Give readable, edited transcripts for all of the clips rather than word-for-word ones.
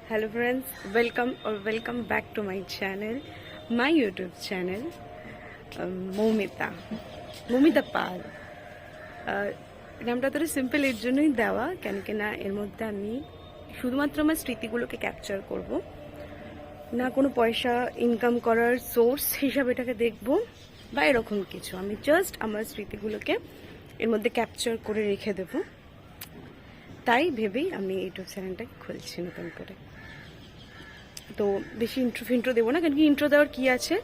Hello friends, welcome back to my channel, my YouTube channel, Moumita Pal. নামটা তো simple এর জন্যই দেওয়া, কেন কিনা এর মধ্যে আমি শুধুমাত্র আমার স্মৃতিগুলোকে ক্যাপচার করব, না কোনো পয়সা ইনকাম করার সোর্স হিসাবে এটাকে দেখব বা এরকম কিছু। আমি জাস্ট আমার স্মৃতিগুলোকে এর মধ্যে ক্যাপচার করে রেখে দেব, তাই ভেবেই আমি ইউটিউব চ্যানেলটাকে খুলছি নতুন করে। তো বেশি ইন্ট্রো দেবো না, কারণ কি ইন্ট্রো দেওয়ার কী আছে।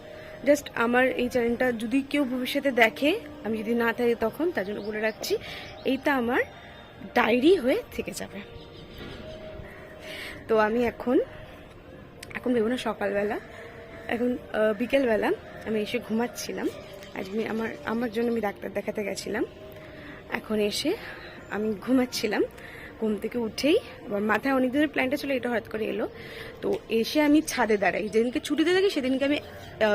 জাস্ট আমার এই চ্যানেলটা যদি কেউ ভবিষ্যতে দেখে, আমি যদি না থাকি তখন, তার জন্য বলে রাখছি এইটা আমার ডায়েরি হয়ে থেকে যাবে। তো আমি এখন ভেবো না সকালবেলা, এখন বিকেলবেলা আমি এসে ঘুমাচ্ছিলাম। আজকে আমার জন্য আমি ডাক্তার দেখাতে গেছিলাম। এখন এসে আমি ঘুমাচ্ছিলাম, ঘুম থেকে উঠেই আবার মাথায় অনেক দিনের প্ল্যানটা ছিল, এটা হঠাৎ করে এলো। তো এসে আমি ছাদে দাঁড়াই, যেদিনকে ছুটিতে থাকি সেদিনকে আমি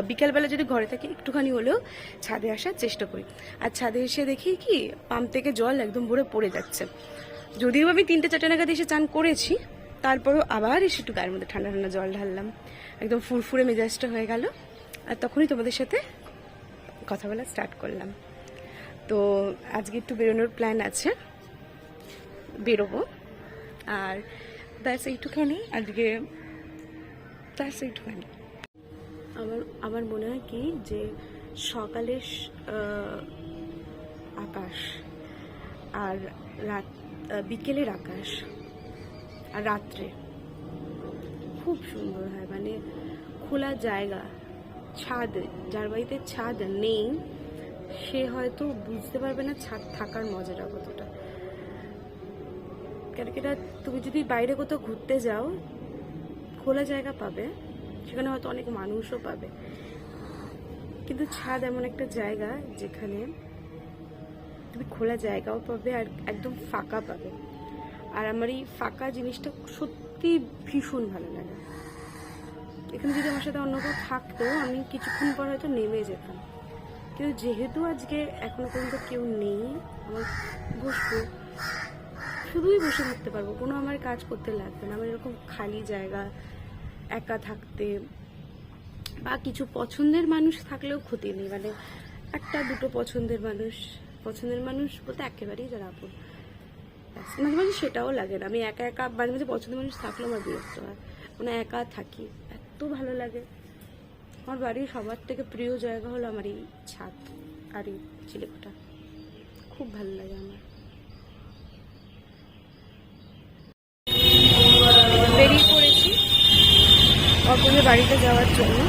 বিকেলবেলা যদি ঘরে থাকি একটুখানি হলেও ছাদে আসার চেষ্টা করি। আর ছাদে এসে দেখি কি পাম্প থেকে জল একদম ভরে পড়ে যাচ্ছে। যদিও আমি 3-4 নাগাদ এসে চান করেছি, তারপরেও আবার এসে একটু গায়ের মধ্যে ঠান্ডা ঠান্ডা জল ঢাললাম, একদম ফুরফুরে মেজাজটা হয়ে গেল। আর তখনই তোমাদের সাথে কথা বলা স্টার্ট করলাম। তো আজকে একটু বেরোনোর প্ল্যান আছে, বেরোবো। আর ব্যাস এইটুখানি আজকে, ব্যাস এইটুখানি। আমার মনে হয় কি যে সকালের আকাশ আর বিকেলের আকাশ আর রাত্রে খুব সুন্দর হয়। মানে খোলা জায়গা, ছাদ, যার বাড়িতে ছাদ নেই সে হয়তো বুঝতে পারবে না ছাদ থাকার মজাটা কতটা। কেন কি তুমি যদি বাইরে কোথাও ঘুরতে যাও, খোলা জায়গা পাবে, সেখানে হয়তো অনেক মানুষও পাবে, কিন্তু ছাদ এমন একটা জায়গা যেখানে তুমি খোলা জায়গাও পাবে আর একদম ফাঁকা পাবে। আর আমার এই ফাঁকা জিনিসটা সত্যি ভীষণ ভালো লাগে। এখানে যদি আমার সাথে অন্য কেউ থাকতো, আমি কিছুক্ষণ পর হয়তো নেমে যেতাম, কিন্তু যেহেতু আজকে এখনো পর্যন্ত কেউ নেই, আমার বসবো, শুধুই বসে থাকতে পারবো, কোনো আমার কাজ করতে লাগবে না। আমার এরকম খালি জায়গা একা থাকতে, বা কিছু পছন্দের মানুষ থাকলেও ক্ষতি নেই, মানে 1-2 পছন্দের মানুষ বলতে একেবারেই যারা আপন, মাঝে মাঝে সেটাও লাগে না। আমি একা মাঝে মাঝে পছন্দের মানুষ থাকলেও আমার বিরক্ত হয়, মানে একা থাকি, এত ভালো লাগে। আমার বাড়ির সবার থেকে প্রিয় জায়গা হলো আমার এই ছাদ আর এই চিলেকোঠা, খুব ভালো লাগে আমার। বেরিয়ে পড়েছি অপরের বাড়িতে যাওয়ার জন্য।